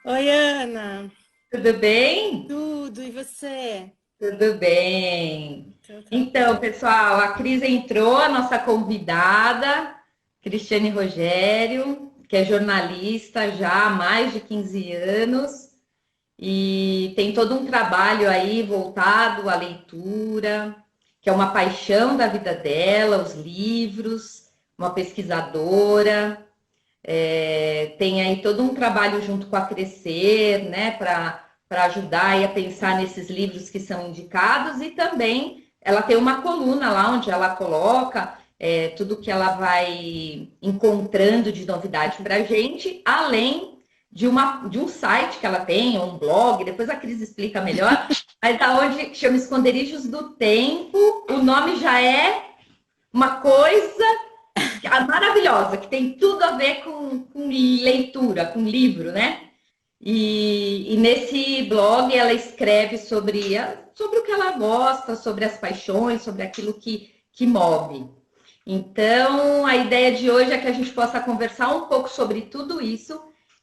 Oi, Ana. Tudo bem? Tudo, e você? Tudo bem. Então tá Então, bom. pessoal, a Cris entrou, a nossa convidada, Cristiane Rogério, que é jornalista já há mais de 15 anos e tem todo um trabalho aí voltado à leitura, que é uma paixão da vida dela, os livros, uma pesquisadora. Tem aí todo um trabalho junto com a Crescer, né, para ajudar aí a pensar nesses livros que são indicados e também ela tem uma coluna lá onde ela coloca tudo que ela vai encontrando de novidade para a gente, além de um site que ela tem, ou um blog, depois a Cris explica melhor, mas aonde chama Esconderijos do Tempo, o nome já é uma coisa maravilhosa, que tem tudo a ver com leitura, com livro, né? E nesse blog ela escreve sobre o que ela gosta, sobre as paixões, sobre aquilo que move. Então, a ideia de hoje é que a gente possa conversar um pouco sobre tudo isso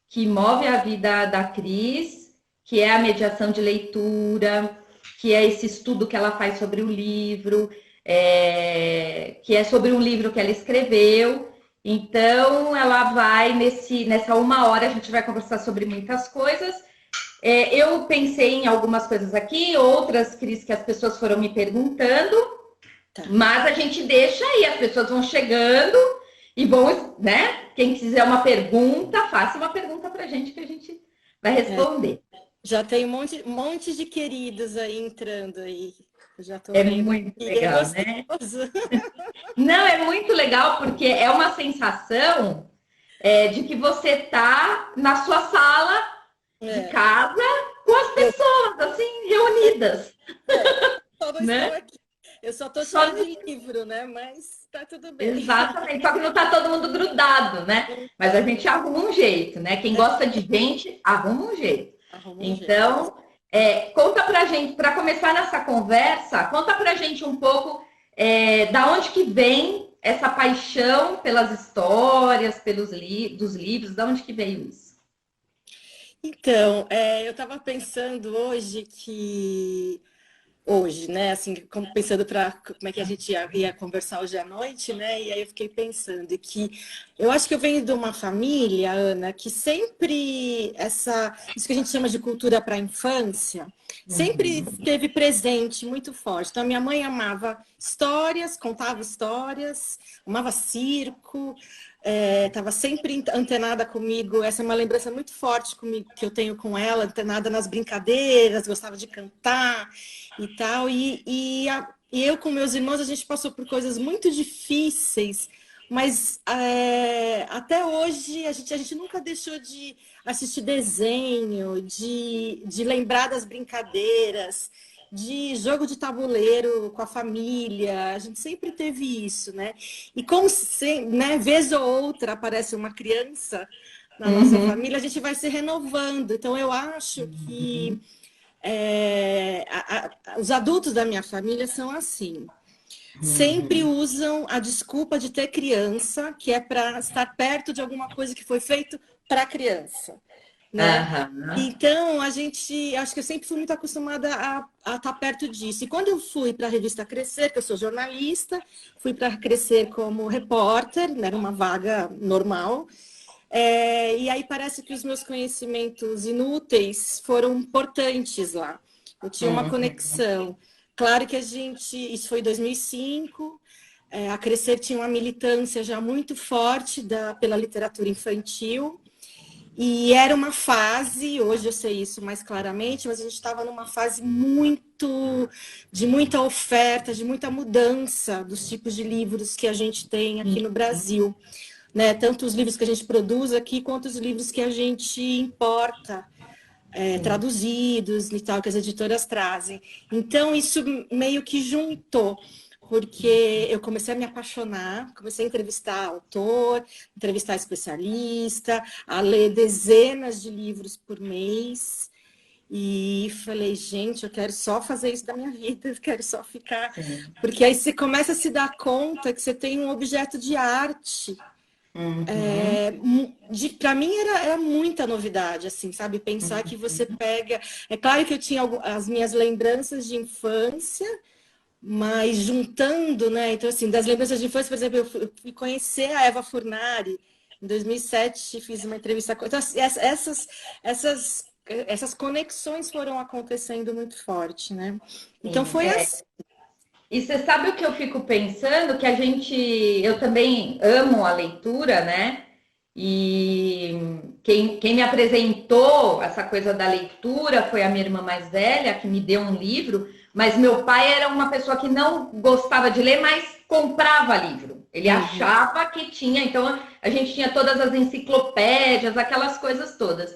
que move a vida da Cris, que é a mediação de leitura, que é esse estudo que ela faz sobre o livro, que é sobre um livro que ela escreveu. Então, ela vai nessa uma hora, a gente vai conversar sobre muitas coisas. Eu pensei em algumas coisas aqui, outras, Cris, que as pessoas foram me perguntando, Tá. mas a gente deixa aí, as pessoas vão chegando e vão, né? Quem quiser uma pergunta, faça uma pergunta para a gente que a gente vai É, responder. já tem um monte de queridos aí entrando aí. Eu já tô É vendo muito aqui. É legal, gostoso. né? Não, é muito legal porque é uma sensação de que você tá na sua sala de É, casa com as eu, pessoas assim reunidas, só não estou né? aqui. Eu só tô cheia de Sozinho. livro, né? Mas tá tudo bem. Exatamente. Só que não tá todo mundo grudado, né? Mas a gente arruma um jeito, né? Quem gosta de gente, arruma um jeito. Arruma um jeito. Então, conta pra gente, para começar nessa conversa, conta pra gente um pouco da onde que vem essa paixão pelas histórias, dos livros, da onde que veio isso? Então, eu estava pensando hoje que hoje, né? Assim, pensando para como é que a gente ia conversar hoje à noite, né? E aí eu fiquei pensando que eu acho que eu venho de uma família, Ana, que sempre isso que a gente chama de cultura para a infância, sempre Uhum. esteve presente muito forte. Então, a minha mãe amava histórias, contava histórias, amava circo, estava sempre antenada comigo. Essa é uma lembrança muito forte comigo, que eu tenho com ela, antenada nas brincadeiras, gostava de cantar e tal. E eu com meus irmãos, a gente passou por coisas muito difíceis, mas até hoje a gente nunca deixou de assistir desenho, de lembrar das brincadeiras, de jogo de tabuleiro com a família. A gente sempre teve isso, né? E como se, né, vez ou outra aparece uma criança na nossa Uhum. família, a gente vai se renovando. Então eu acho que os adultos da minha família são assim. Sempre Uhum. usam a desculpa de ter criança, que é para estar perto de alguma coisa que foi feito para criança, né? Aham. Então, acho que eu sempre fui muito acostumada a estar perto disso. E quando eu fui para a revista Crescer, que eu sou jornalista, fui para Crescer como repórter, né, era uma vaga normal, e aí parece que os meus conhecimentos inúteis foram importantes lá. Eu tinha uma Uhum. conexão. Claro que isso foi em 2005, a Crescer tinha uma militância já muito forte pela literatura infantil, e era uma fase, hoje eu sei isso mais claramente, mas a gente estava numa fase de muita oferta, de muita mudança dos tipos de livros que a gente tem aqui no Brasil, né? Tanto os livros que a gente produz aqui, quanto os livros que a gente importa, Sim. traduzidos e tal, que as editoras trazem. Então, isso meio que juntou, porque eu comecei a me apaixonar, comecei a entrevistar autor, entrevistar especialista, a ler dezenas de livros por mês. E falei, gente, eu quero só fazer isso da minha vida, eu quero só ficar. Sim. Porque aí você começa a se dar conta que você tem um objeto de arte Uhum. Para mim era muita novidade, assim, sabe? Pensar que você pega. É claro que eu tinha as minhas lembranças de infância, mas juntando, né? Então, assim, das lembranças de infância, por exemplo, eu fui conhecer a Eva Furnari em 2007, fiz uma entrevista com. Então, assim, essas conexões foram acontecendo muito forte, né? Então, Sim, foi é. assim. E você sabe o que eu fico pensando? Que eu também amo a leitura, né? E quem me apresentou essa coisa da leitura foi a minha irmã mais velha, que me deu um livro, mas meu pai era uma pessoa que não gostava de ler, mas comprava livro. Ele Uhum, achava que tinha, então a gente tinha todas as enciclopédias, aquelas coisas todas.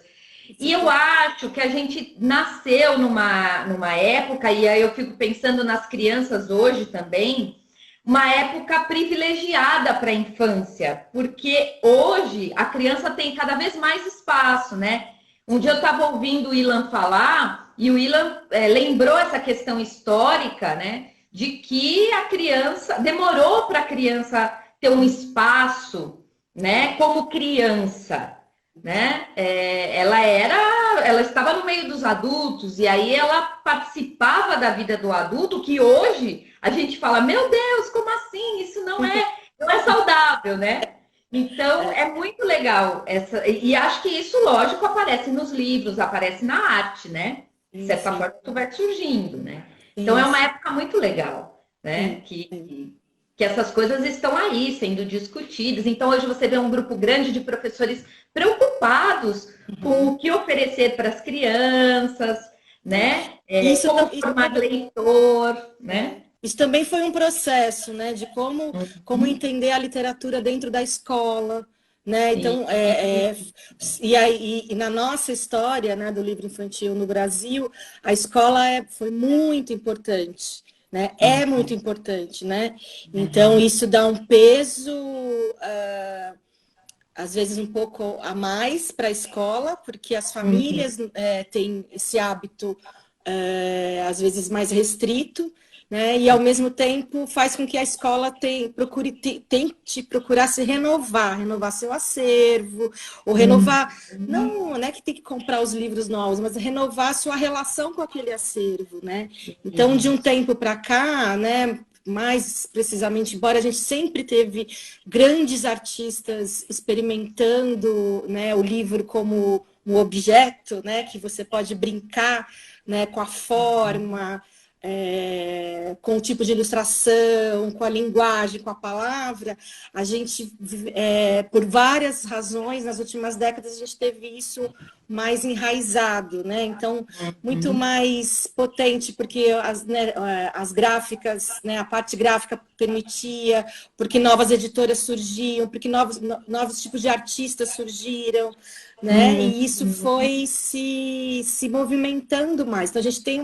E eu super. acho que a gente nasceu numa época, e aí eu fico pensando nas crianças hoje também, uma época privilegiada para a infância, porque hoje a criança tem cada vez mais espaço, né? Um dia eu estava ouvindo o Ilan falar, e o Ilan lembrou essa questão histórica, né? De que a criança demorou para a criança ter um espaço, né? Como criança, né? Ela estava no meio dos adultos e aí ela participava da vida do adulto, que hoje a gente fala, meu Deus, como assim? Isso não é saudável, né? Então É, é muito legal essa, e acho que isso, lógico, aparece nos livros, aparece na arte, né? De sim, certa sim, forma, isso vai surgindo, né? Então é sim, uma época muito legal, né? sim, sim. Que essas coisas estão aí sendo discutidas. Então, hoje você vê um grupo grande de professores preocupados com Uhum, o que oferecer para as crianças, é. né? Isso, Como formar leitor, né? isso também foi um processo, né, de como entender a literatura dentro da escola, né? Então, e aí e na nossa história, né, do livro infantil no Brasil, a escola foi muito importante, né? É muito importante, né? Então, isso dá um peso, ah, às vezes um pouco a mais para a escola, porque as famílias têm esse hábito, às vezes mais restrito, né? E ao mesmo tempo faz com que a escola tente procurar se renovar seu acervo, ou renovar, não é que tem que comprar os livros novos, mas renovar a sua relação com aquele acervo, né? Então, de um tempo para cá, né? Mais precisamente, embora a gente sempre teve grandes artistas experimentando, né, o livro como um objeto, né, que você pode brincar, né, com a forma, com o tipo de ilustração, com a linguagem, com a palavra, a gente, por várias razões, nas últimas décadas, a gente teve isso mais enraizado, né? Então, muito mais potente, porque as gráficas, né, a parte gráfica permitia, porque novas editoras surgiam, porque novos tipos de artistas surgiram, né? E isso foi se movimentando mais. Então, a gente tem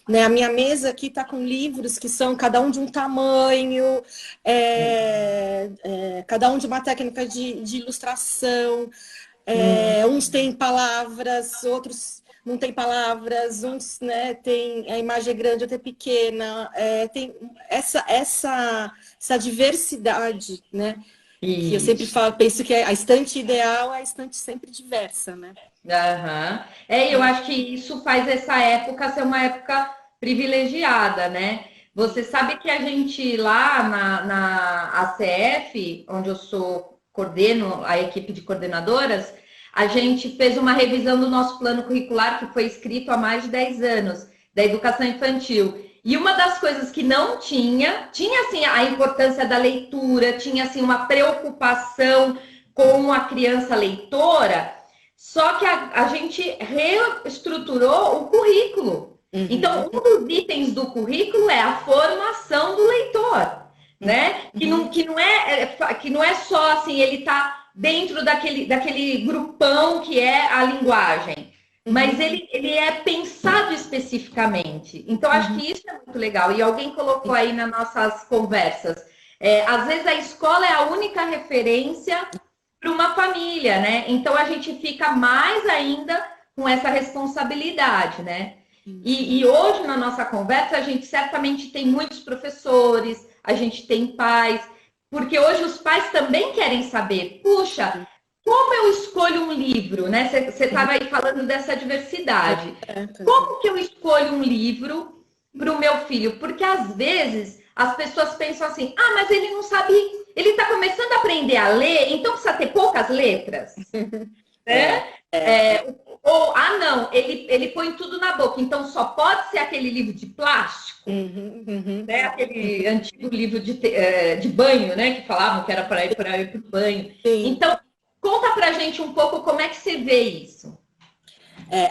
né, a minha mesa aqui está com livros que são cada um de um tamanho, cada um de uma técnica de ilustração. Uns têm palavras, outros não têm palavras, uns, né, tem a imagem é grande, outra é pequena, tem essa diversidade, né? Que eu sempre Isso. falo, penso que a estante ideal é a estante sempre diversa, né? Aham. Eu acho que isso faz essa época ser uma época privilegiada, né? Você sabe que a gente lá na ACF, onde eu coordeno a equipe de coordenadoras, a gente fez uma revisão do nosso plano curricular que foi escrito há mais de 10 anos, da educação infantil. E uma das coisas que não tinha assim a importância da leitura, tinha assim uma preocupação com a criança leitora, só que a gente reestruturou o currículo. Uhum, Então, um dos itens do currículo é a formação do leitor, né? uhum, Que não é só assim, ele está dentro daquele grupão que é a linguagem, mas uhum, ele é pensado especificamente. Então, acho uhum, que isso é muito legal. E alguém colocou aí nas nossas conversas. Às vezes a escola é a única referência para uma família, né? Então a gente fica mais ainda com essa responsabilidade, né? sim, E sim. hoje na nossa conversa a gente certamente tem muitos professores, a gente tem pais porque hoje os pais também querem saber, puxa, como eu escolho um livro, né? Você estava aí falando dessa diversidade. Como que eu escolho um livro para o meu filho? Porque às vezes as pessoas pensam assim, ah, mas ele não sabe, ele está começando a aprender a ler, então precisa ter poucas letras, né? Ou, ah, não, ele põe tudo na boca, então só pode ser aquele livro de plástico, né? Aquele antigo livro de banho, né? Que falavam que era para ir para o banho. Sim. Então, conta pra gente um pouco como é que você vê isso.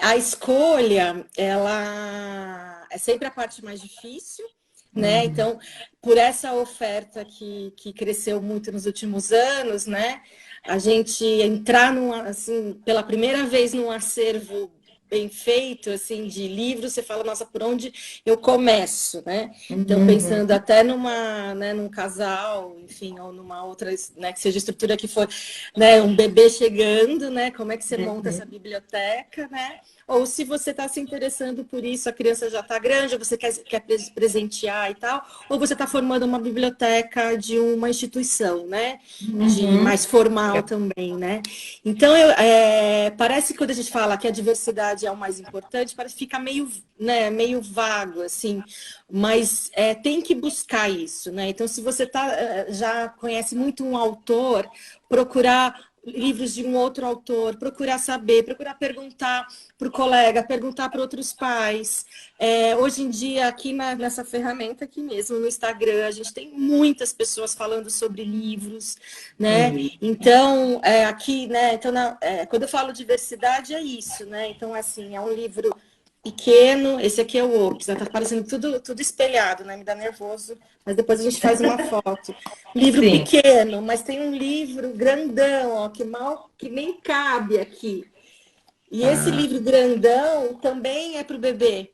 A escolha, ela é sempre a parte mais difícil, né? Então, por essa oferta que cresceu muito nos últimos anos, né? A gente entrar assim, pela primeira vez num acervo bem feito, assim, de livros, você fala, nossa, por onde eu começo, né? Então, pensando até num casal, enfim, ou numa outra, né, que seja a estrutura que for, né, um bebê chegando, né? Como é que você monta essa biblioteca, né? Ou se você está se interessando por isso, a criança já está grande, você quer presentear e tal, ou você está formando uma biblioteca de uma instituição, né? De mais formal também, né? Então, parece que quando a gente fala que a diversidade é o mais importante, parece que fica meio, né, meio vago, assim, mas tem que buscar isso, né? Então, se você já conhece muito um autor, procurar livros de um outro autor, procurar saber, procurar perguntar para o colega, perguntar para outros pais. Hoje em dia, aqui nessa ferramenta aqui mesmo, no Instagram, a gente tem muitas pessoas falando sobre livros, né? Então, aqui, né? Então, quando eu falo diversidade, é isso, né? Então, assim, é um livro pequeno, esse aqui é o Ops, né? Tá parecendo tudo espelhado, né? Me dá nervoso, mas depois a gente faz uma foto. Livro Sim. pequeno, mas tem um livro grandão, ó, que nem cabe aqui. E esse livro grandão também é para o bebê.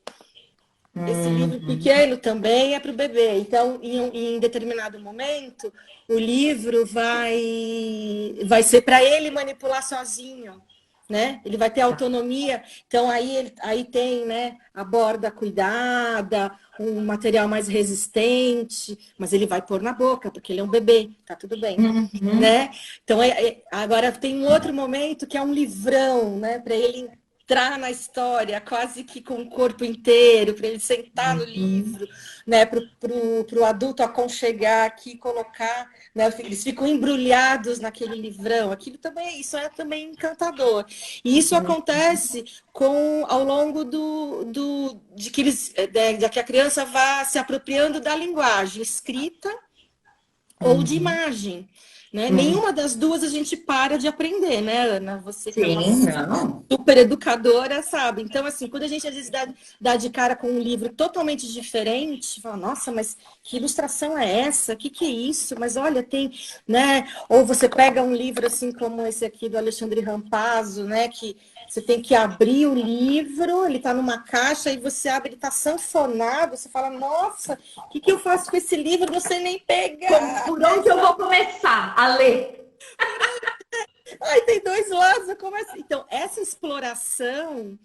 Esse livro pequeno também é para o bebê. Então, em determinado momento, o livro vai ser para ele manipular sozinho, né? Ele vai ter autonomia. Então, aí tem, né, a borda cuidada, um material mais resistente, mas ele vai pôr na boca, porque ele é um bebê, tá tudo bem, né? Então, agora tem um outro momento que é um livrão, né, para ele entrar na história quase que com o corpo inteiro, para ele sentar no livro, né, para o adulto aconchegar aqui, colocar, né, eles ficam embrulhados naquele livrão. Aquilo também, isso é também encantador. E isso acontece ao longo de que a criança vá se apropriando da linguagem escrita ou de imagem. Né? Nenhuma das duas a gente para de aprender, né, Ana? Você que é uma super educadora, sabe? Então, assim, quando a gente às vezes dá de cara com um livro totalmente diferente, fala, nossa, mas que ilustração é essa? O que é isso? Mas olha, tem, né? Ou você pega um livro assim como esse aqui do Alexandre Rampazzo, né? Que você tem que abrir o livro, ele está numa caixa, e você abre, ele está sanfonado, você fala, nossa, o que eu faço com esse livro? Não sei nem pegar. Por onde eu vou começar a ler? Ai, tem dois lados, como assim? Então, essa exploração,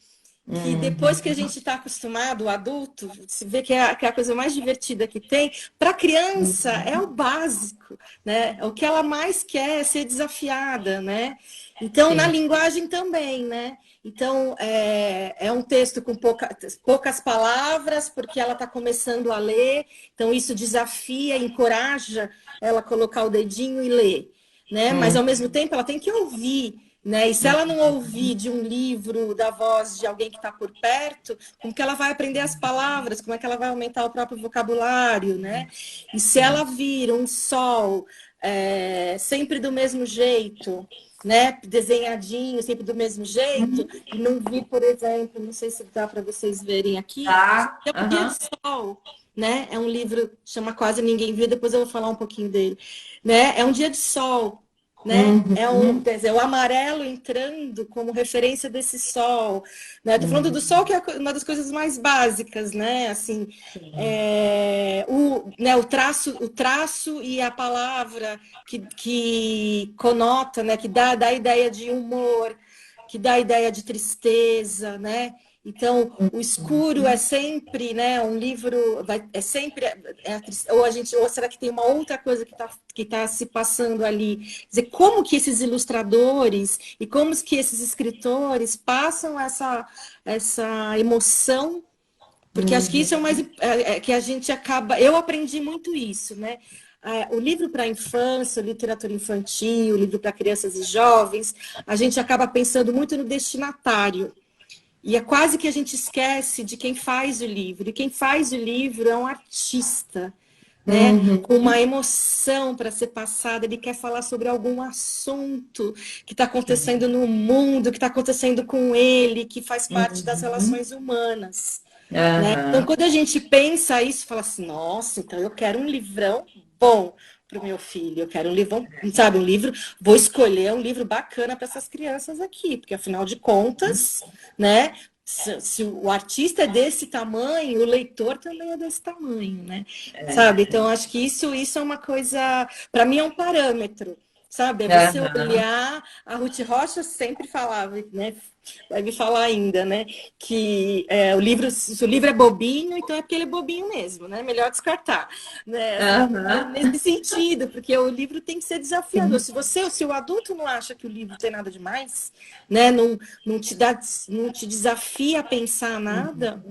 que depois que a gente está acostumado, o adulto, se vê que é a coisa mais divertida que tem, para a criança é o básico, né? O que ela mais quer é ser desafiada, né? Então, na linguagem também, né? Então, é um texto com poucas palavras, porque ela está começando a ler, então isso desafia, encoraja ela a colocar o dedinho e ler, né? Mas, ao mesmo tempo, ela tem que ouvir, né? E se ela não ouvir de um livro, da voz de alguém que está por perto, como que ela vai aprender as palavras? Como é que ela vai aumentar o próprio vocabulário, né? E se ela vir um sol sempre do mesmo jeito, né? Desenhadinho, sempre do mesmo jeito, e não vir, por exemplo, não sei se dá para vocês verem aqui, é um dia de sol, né? É um livro, chama Quase Ninguém Viu, depois eu vou falar um pouquinho dele, né? É um dia de sol, né? Quer dizer, o amarelo entrando como referência desse sol, né? Estou falando do sol, que é uma das coisas mais básicas, né? Assim, o traço e a palavra que conota, né? Que dá a ideia de humor, que dá a ideia de tristeza, né? Então, o escuro é sempre, né, um livro, é sempre, ou será que tem uma outra coisa que tá se passando ali? Quer dizer, como que esses ilustradores e como que esses escritores passam essa emoção? Porque acho que isso é o mais, que a gente acaba, eu aprendi muito isso, né? O livro para infância, literatura infantil, o livro para crianças e jovens, a gente acaba pensando muito no destinatário. E é quase que a gente esquece de quem faz o livro. E quem faz o livro é um artista, né? Com uma emoção para ser passada. Ele quer falar sobre algum assunto que está acontecendo no mundo, que está acontecendo com ele, que faz parte das relações humanas. Né? Então, quando a gente pensa isso, fala assim, nossa, então eu quero um livrão bom para o meu filho, eu quero um livro, sabe, um livro, vou escolher um livro bacana para essas crianças aqui, porque afinal de contas, né, se o artista é desse tamanho, o leitor também é desse tamanho, né? Sabe? Então, acho que isso é uma coisa, para mim é um parâmetro, sabe? É você olhar, a Ruth Rocha sempre falava, né? Vai me falar ainda, né? Que se o livro é bobinho, então é porque ele é bobinho mesmo, né? Melhor descartar, né? Nesse sentido, porque o livro tem que ser desafiador. Se o adulto não acha que o livro tem nada demais, né? Não te desafia a pensar nada,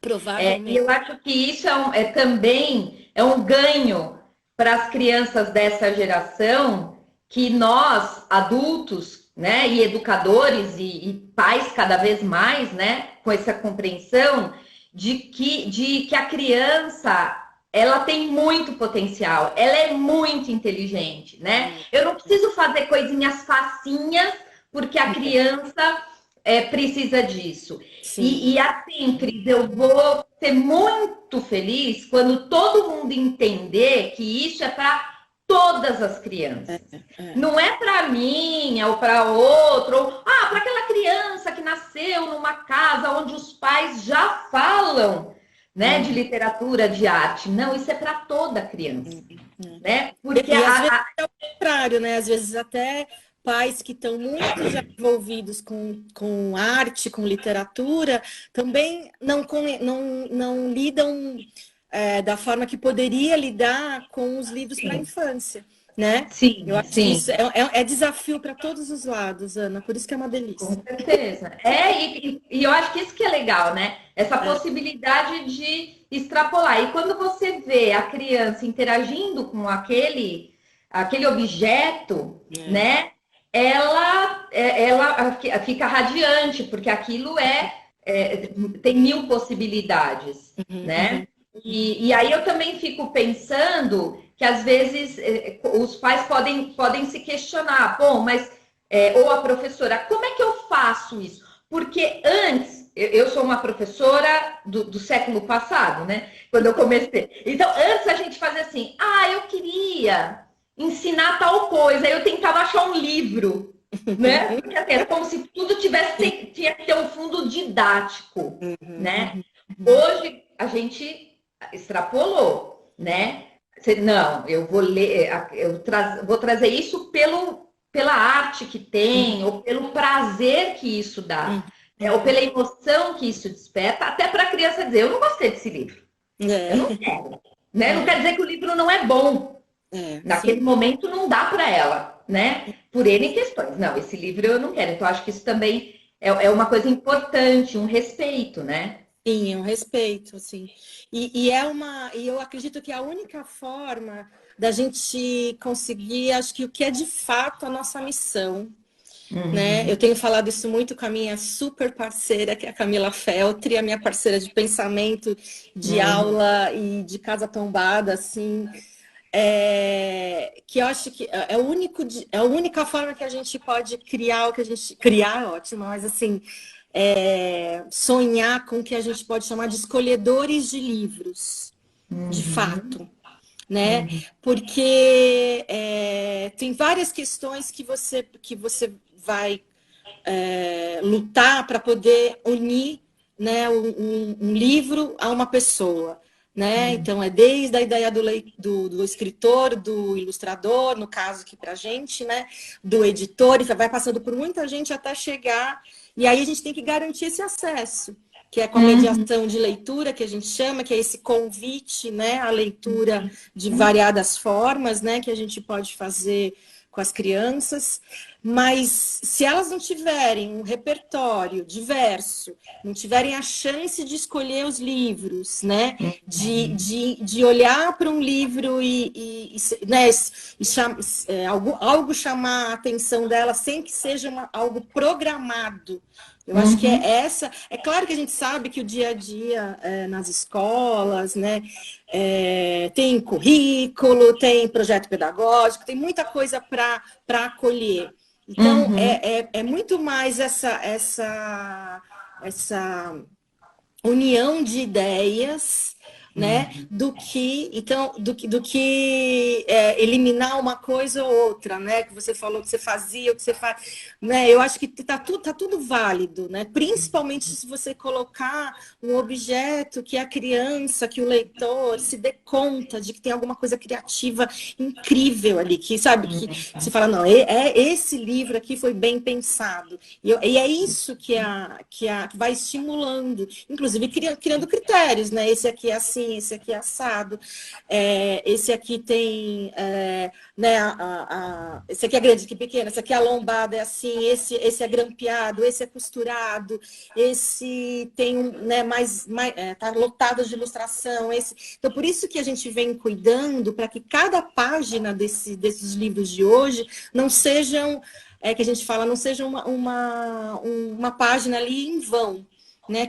provavelmente. E eu acho que isso também é um ganho para as crianças dessa geração, que nós, adultos, né, e educadores e pais cada vez mais, né, com essa compreensão de que a criança, ela tem muito potencial, ela é muito inteligente, né? Eu não preciso fazer coisinhas facinhas porque a criança precisa disso. E assim, Cris, eu vou ser muito feliz quando todo mundo entender que isso é para todas as crianças. Não é para mim, ou para outro, ou para aquela criança que nasceu numa casa onde os pais já falam, né, de literatura, de arte. Não, isso é para toda criança, né? Porque às vezes é o contrário, né? Às vezes até pais que estão muito já envolvidos com arte, com literatura, também não lidam da forma que poderia lidar com os livros para a infância, né? Sim, eu acho que isso é desafio para todos os lados, Ana, por isso que é uma delícia. Com certeza. E eu acho que isso que é legal, né? Essa possibilidade de extrapolar. E quando você vê a criança interagindo com aquele objeto, né? Ela fica radiante, porque aquilo tem mil possibilidades, né? E aí eu também fico pensando que às vezes os pais podem se questionar, bom, mas ou a professora, como é que eu faço isso? Porque antes, eu sou uma professora do século passado, né? Quando eu comecei. Então, antes a gente fazia assim, eu queria ensinar tal coisa, aí eu tentava achar um livro, né? Porque assim, é como se tudo tinha que ter um fundo didático, né? Hoje a gente extrapolou, né? Não, eu vou ler, vou trazer isso pela arte que tem, ou pelo prazer que isso dá, ou pela emoção que isso desperta, até para a criança dizer, eu não gostei desse livro, eu não quero, né? Não quer dizer que o livro não é bom, naquele momento não dá para ela, né? Por N questões, não, esse livro eu não quero, então acho que isso também é uma coisa importante, um respeito, né? Sim, é um respeito, assim. E eu acredito que a única forma da gente conseguir, acho que o que é de fato a nossa missão, né? Eu tenho falado isso muito com a minha super parceira, que é a Camila Feltri, a minha parceira de pensamento, de aula e de casa tombada, assim, que eu acho que é a única forma que a gente pode criar o que a gente... Criar é ótimo, mas assim... sonhar com o que a gente pode chamar de escolhedores de livros, de fato, né? Porque tem várias questões que você vai lutar para poder unir, né, um livro a uma pessoa. né? Então, é desde a ideia do escritor, do ilustrador, no caso aqui para a gente, né? Do editor, e vai passando por muita gente até chegar. E aí a gente tem que garantir esse acesso, que é com a mediação de leitura, que a gente chama, que é esse convite, né? À leitura de variadas formas, né? Que a gente pode fazer com as crianças. Mas se elas não tiverem um repertório diverso, não tiverem a chance de escolher os livros, né? De olhar para um livro né? Algo chamar a atenção dela sem que seja algo programado. Eu acho que é essa. É claro que a gente sabe que o dia a dia nas escolas, né? Tem currículo, tem projeto pedagógico, tem muita coisa para acolher. Então, é muito mais essa união de ideias, né, do que eliminar uma coisa ou outra, né, que você falou que você fazia, o que você faz, né, eu acho que tá tudo válido, né, principalmente se você colocar um objeto que a criança, que o leitor se dê conta de que tem alguma coisa criativa incrível ali, que sabe, que você fala, não, esse livro aqui foi bem pensado, e é isso que vai estimulando, inclusive criando critérios, né, esse aqui é assim, esse aqui é assado, esse aqui tem, né, esse aqui é grande, esse aqui é pequeno, esse aqui é a lombada, é assim, esse é grampeado, esse é costurado, esse tem né, tá lotado de ilustração, então por isso que a gente vem cuidando para que cada página desses livros de hoje não sejam, que a gente fala, não seja uma página ali em vão, né?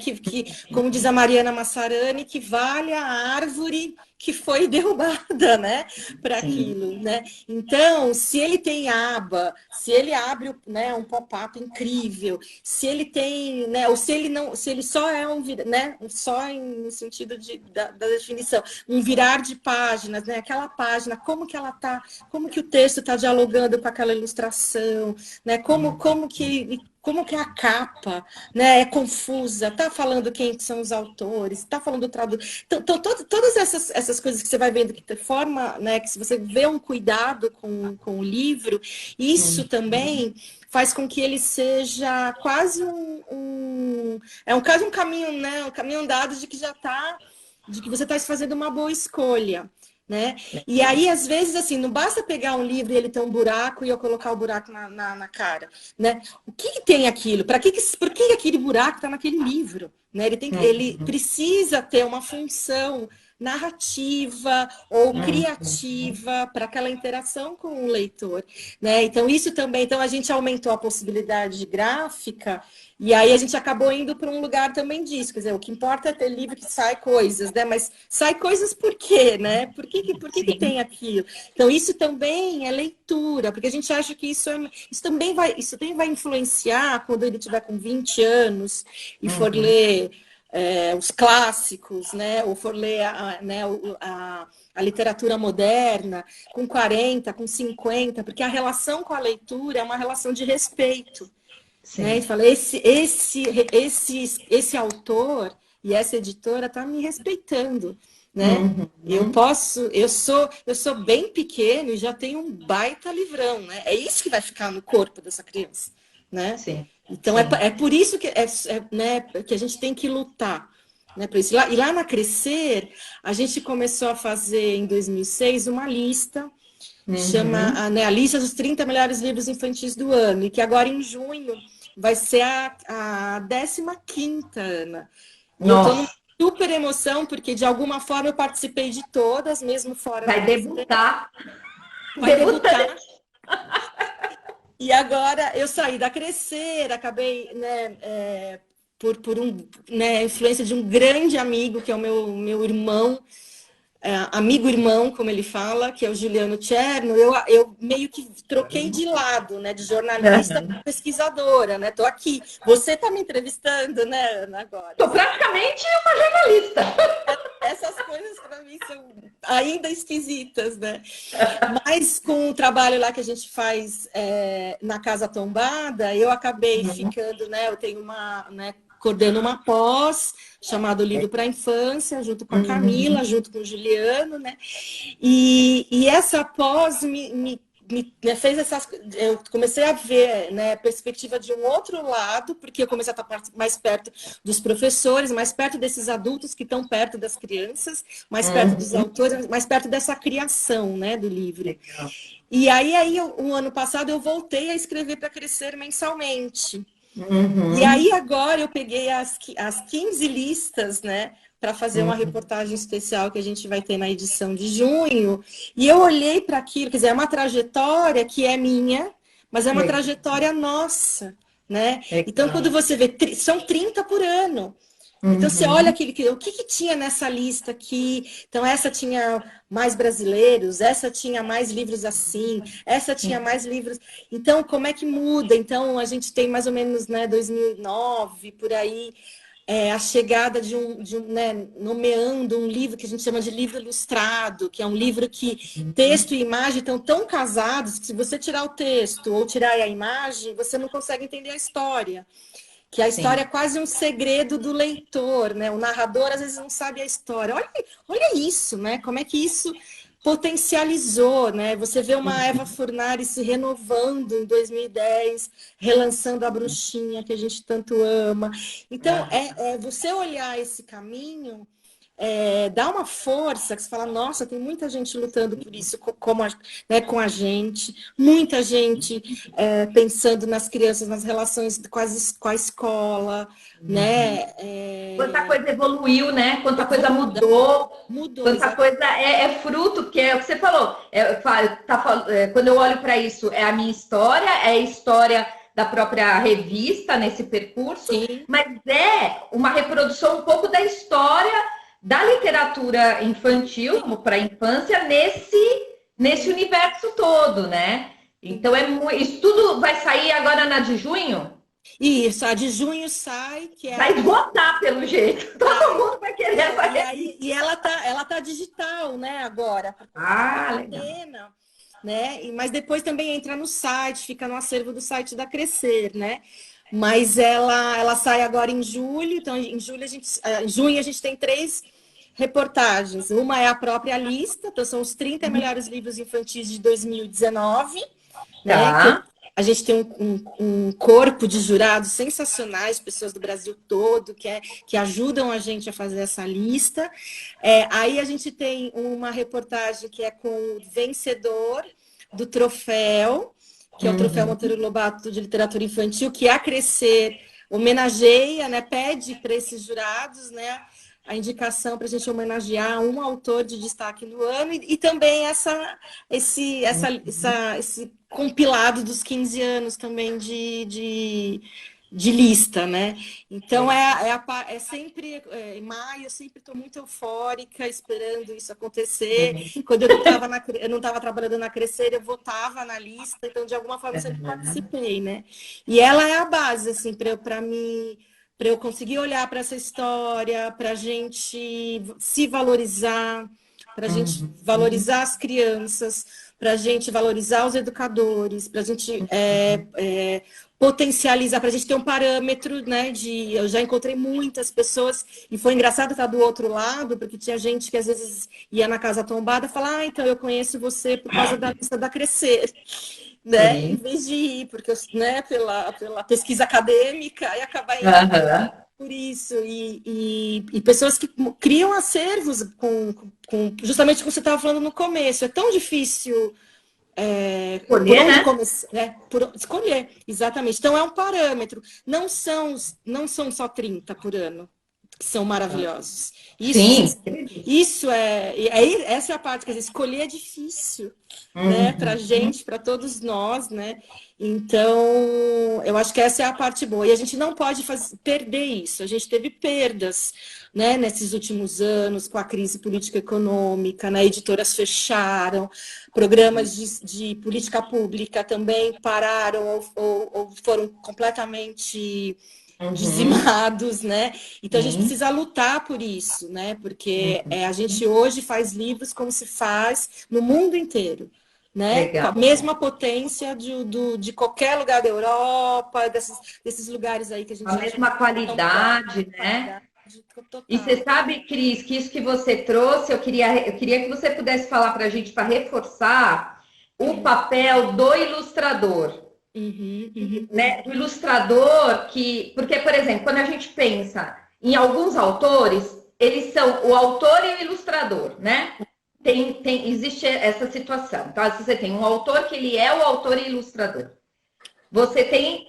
Como diz a Mariana Massarani, que vale a árvore que foi derrubada, né? Para aquilo, né? Então, se ele tem aba, se ele abre, né, um pop-up incrível, se ele tem, né? Ou se ele só é né? Só no sentido da definição, um virar de páginas, né? Aquela página, como que ela tá, como que o texto está dialogando com aquela ilustração, né? Como que a capa, né, é confusa, tá falando quem são os autores, tá falando do tradutor. Então, todas essas coisas que você vai vendo que forma, né, que se você vê um cuidado com o livro, isso também faz com que ele seja quase quase um caminho, né, um caminho andado de que você está fazendo uma boa escolha. Né? E aí, às vezes, assim, não basta pegar um livro e ele ter um buraco e eu colocar o buraco na cara, né? O que tem aquilo? Por que aquele buraco está naquele livro? Né? Ele precisa ter uma função narrativa ou criativa para aquela interação com o leitor, né? Então, isso também, então a gente aumentou a possibilidade gráfica e aí a gente acabou indo para um lugar também disso, quer dizer, o que importa é ter livro que sai coisas, né? Mas sai coisas por quê, né? Por que tem aquilo? Então, isso também é leitura, porque a gente acha que isso também vai influenciar quando ele tiver com 20 anos e for ler os clássicos, né? Ou for ler a literatura moderna com 40, com 50, porque a relação com a leitura é uma relação de respeito. Né? E fala, esse autor e essa editora está me respeitando. Né? Eu sou bem pequeno e já tenho um baita livrão, né? É isso que vai ficar no corpo dessa criança, né? Sim. Então é por isso que né, que a gente tem que lutar, né, por isso. E lá na Crescer a gente começou a fazer em 2006 uma lista chama, né, a lista dos 30 melhores livros infantis do ano, e que agora em junho vai ser a 15ª, Ana. E eu tô numa super emoção, porque de alguma forma eu participei de todas, mesmo fora. Vai debutar. Vai debutar. E agora eu saí da Crescer, acabei, né, por influência de um grande amigo, que é o meu irmão, amigo-irmão, como ele fala, que é o Juliano Cherno, eu meio que troquei de lado, né, de jornalista para pesquisadora, né? Tô aqui. Você está me entrevistando, né, Ana, agora? Tô praticamente uma jornalista. Essas coisas para mim são ainda esquisitas, né? Mas com o trabalho lá que a gente faz na Casa Tombada, eu acabei ficando, né? Eu tenho coordeno uma pós chamado Livro para a Infância, junto com a Camila, junto com o Juliano, né? E essa pós me fez essas. Eu comecei a ver, né, a perspectiva de um outro lado, porque eu comecei a estar mais perto dos professores, mais perto desses adultos que estão perto das crianças, mais perto dos autores, mais perto dessa criação, né, do livro. Legal. E aí, o ano passado, eu voltei a escrever para Crescer mensalmente. E aí, agora, eu peguei as 15 listas, né, para fazer uma reportagem especial que a gente vai ter na edição de junho. E eu olhei para aquilo, quer dizer, é uma trajetória que é minha, mas é uma trajetória nossa, né? Então, quando você vê, são 30 por ano. Então, você olha o que tinha nessa lista aqui. Então, essa tinha mais brasileiros, essa tinha mais livros assim, essa tinha mais livros. Então, como é que muda? Então, a gente tem mais ou menos, né, 2009, por aí, a chegada de né, nomeando um livro que a gente chama de livro ilustrado, que é um livro que texto e imagem estão tão casados que se você tirar o texto ou tirar a imagem, você não consegue entender a história. Que a história é quase um segredo do leitor, né? O narrador às vezes não sabe a história. Olha isso, né? Como é que isso potencializou, né? Você vê uma Eva Furnari se renovando em 2010, relançando A Bruxinha, que a gente tanto ama. Então, você olhar esse caminho, dá uma força que você fala, nossa, tem muita gente lutando por isso né, com a gente, muita gente pensando nas crianças, nas relações com a escola, né? Quanta coisa evoluiu, né? Quanta coisa mudou. Quanta exatamente. coisa é fruto, porque é o que você falou. Quando eu olho para isso, é a minha história, é a história da própria revista nesse percurso, mas é uma reprodução um pouco da história da literatura infantil, para a infância, nesse universo todo, né? Então, isso tudo vai sair agora na de junho? Isso, a de junho sai, que é... Vai esgotar, pelo jeito. Todo mundo vai querer essa revista. E ela tá digital, né, agora. Legal. Né? Mas depois também entra no site, fica no acervo do site da Crescer, né? Mas ela sai agora em julho, então em junho a gente tem 3 reportagens. Uma é a própria lista, então são os 30 melhores livros infantis de 2019, né? A gente tem um corpo de jurados sensacionais, pessoas do Brasil todo, que ajudam a gente a fazer essa lista. Aí a gente tem uma reportagem que é com o vencedor do troféu, que é o Troféu Monteiro Lobato de Literatura Infantil, que a Crescer homenageia, né, pede para esses jurados, né, a indicação para a gente homenagear um autor de destaque no ano e também esse compilado dos 15 anos também de lista, né? Então, é sempre em maio, eu sempre estou muito eufórica, esperando isso acontecer. Quando eu não estava trabalhando na Crescer, eu votava na lista, então, de alguma forma, eu sempre participei, né? E ela é a base, assim, para mim, para eu conseguir olhar para essa história, para a gente se valorizar, para a gente valorizar as crianças, para a gente valorizar os educadores, para a gente potencializar, para a gente ter um parâmetro, né? Eu já encontrei muitas pessoas, e foi engraçado estar do outro lado, porque tinha gente que às vezes ia na casa tombada e falava, então eu conheço você por causa da lista da Crescer. Né? Em vez de ir, porque né, pela pesquisa acadêmica, e acabar indo por isso. E pessoas que criam acervos justamente como você estava falando no começo. É tão difícil escolher, né? Por escolher, exatamente. Então é um parâmetro. Não são só 30 por ano que são maravilhosos. Essa é a parte, quer dizer, escolher é difícil, né, para gente, para todos nós, né? Então, eu acho que essa é a parte boa. E a gente não pode perder isso. A gente teve perdas, né, nesses últimos anos, com a crise político-econômica, né? Editoras fecharam, programas de política pública também pararam ou foram completamente dizimados, né? Então a gente precisa lutar por isso, né? Porque a gente hoje faz livros como se faz no mundo inteiro, né? Com a Legal. mesma potência de qualquer lugar da Europa, desses lugares aí que a gente A acha mesma que são próximos, qualidade, né? qualidade E total. você sabe, Cris, que isso que você trouxe, eu queria que você pudesse falar para a gente, para reforçar o papel do ilustrador, Uhum, uhum. né? Do ilustrador porque, por exemplo, quando a gente pensa em alguns autores, eles são o autor e o ilustrador, né? Existe essa situação. Então, você tem um autor que ele é o autor e ilustrador. Você tem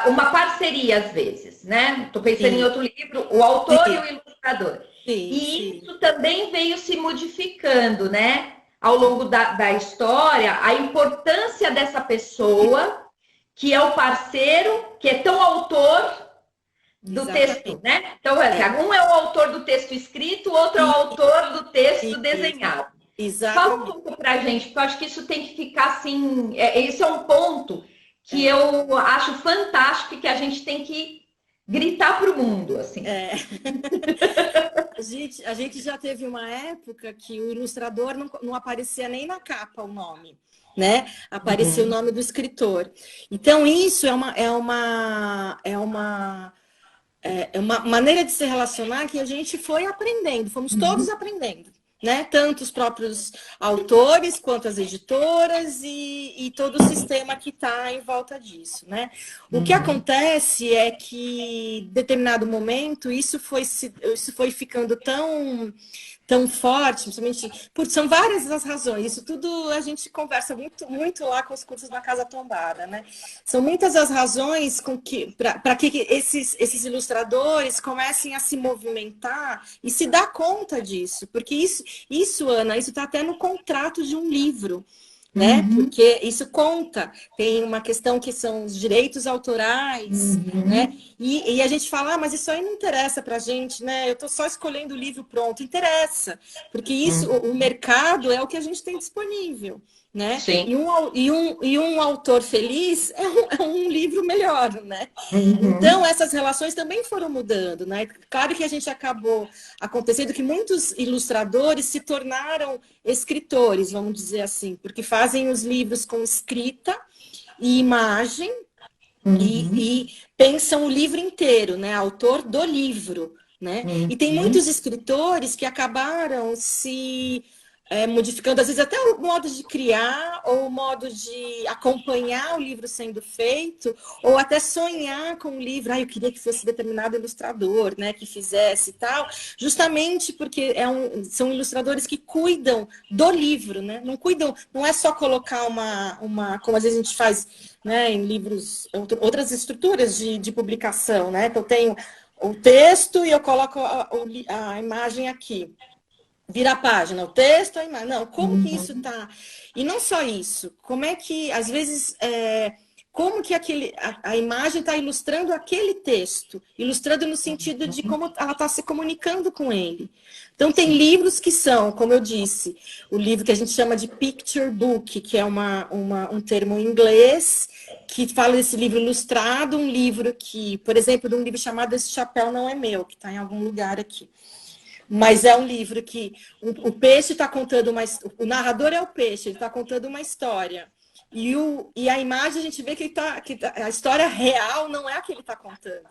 uma parceria às vezes, né? Estou pensando em Sim, outro livro, o autor e sim, o ilustrador. sim, E sim. isso também veio se modificando, né? Ao longo da história, a importância dessa pessoa, que é o parceiro, que é tão autor do texto, Exatamente. né? Então, É. um é o autor do texto escrito, o outro é o E, autor do texto isso, desenhado. Fala um exatamente. pouco para a gente, porque eu acho que isso tem que ficar assim. Esse é um ponto que É, eu acho fantástico e que a gente tem que gritar para o mundo, assim. é. A gente já teve uma época que o ilustrador não aparecia nem na capa o nome, né? Aparecia o Uhum. nome do escritor. Então, isso é uma maneira de se relacionar que a gente foi aprendendo, fomos todos aprendendo, né? Tanto os próprios autores quanto as editoras e todo o sistema que está em volta disso, né? O que Uhum. acontece é que, em determinado momento, isso foi ficando tão forte, principalmente, são várias as razões. Isso tudo a gente conversa muito, muito lá com os cursos na Casa Tombada, né? São muitas as razões para que esses ilustradores comecem a se movimentar e se dar conta disso, porque Ana, isso está até no contrato de um livro. Né? Uhum. Porque isso conta, tem uma questão que são os direitos autorais, né? Uhum. E a gente fala, mas isso aí não interessa para a gente, né? Eu estou só escolhendo o livro pronto. Interessa, porque isso, Uhum. o mercado é o que a gente tem disponível, né? Sim. E um autor feliz é um livro melhor, né? Então, Uhum. essas relações também foram mudando, né? Claro que a gente acabou acontecendo que muitos ilustradores se tornaram escritores, vamos dizer assim, porque fazem os livros com escrita e imagem Uhum. e pensam o livro inteiro, né? Autor do livro, né? E tem Uhum. muitos escritores que acabaram se modificando, às vezes até o modo de criar ou o modo de acompanhar o livro sendo feito, ou até sonhar com o livro. Eu queria que fosse determinado ilustrador, né? Que fizesse e tal, justamente porque são ilustradores que cuidam do livro, né? Não cuidam, não é só colocar como às vezes a gente faz, né, em livros, outras estruturas de publicação, né? Então, eu tenho o texto e eu coloco a imagem aqui. Vira a página, o texto, a imagem. Não, como que isso Uhum. está? E não só isso, como é que, às vezes, como que a imagem está ilustrando aquele texto, ilustrando no sentido de como ela está se comunicando com ele. Então, tem Sim. livros que são, como eu disse, o livro que a gente chama de picture book, que é um termo em inglês, que fala desse livro ilustrado, um livro que, por exemplo, de um livro chamado Esse Chapéu Não É Meu, que está em algum lugar aqui. Mas é um livro que o peixe está contando o narrador é o peixe, ele está contando uma história. E a imagem a gente vê a história real não é a que ele está contando.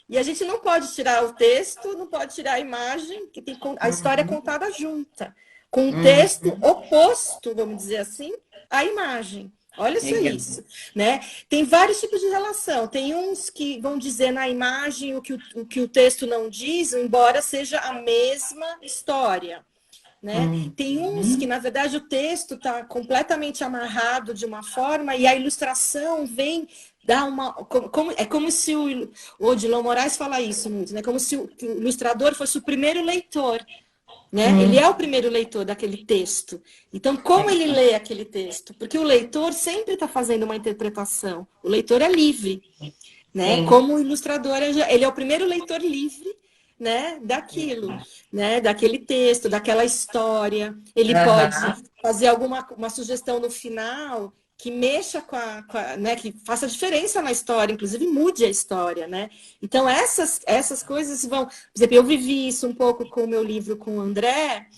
E a gente não pode tirar o texto, não pode tirar a imagem, que a história é Uhum. contada junta, com um texto Uhum. oposto, vamos dizer assim, à imagem. Olha só Legal. isso, né? Tem vários tipos de relação. Tem uns que vão dizer na imagem o que o texto não diz, embora seja a mesma história, né? Tem uns que, Uhum. na verdade, o texto está completamente amarrado de uma forma e a ilustração vem dar é como se o Odilon Moraes fala isso muito, né? Como se o ilustrador fosse o primeiro leitor, né? Ele é o primeiro leitor daquele texto. Então, como ele lê aquele texto? Porque o leitor sempre está fazendo uma interpretação. O leitor é livre, né? Sim. Como o ilustrador, ele é o primeiro leitor livre, né? Daquilo, né? Daquele texto, daquela história. Ele pode Aham. fazer uma sugestão no final que mexa né? Que faça diferença na história, inclusive mude a história, né? Então essas coisas vão, por exemplo, eu vivi isso um pouco com o meu livro com o André,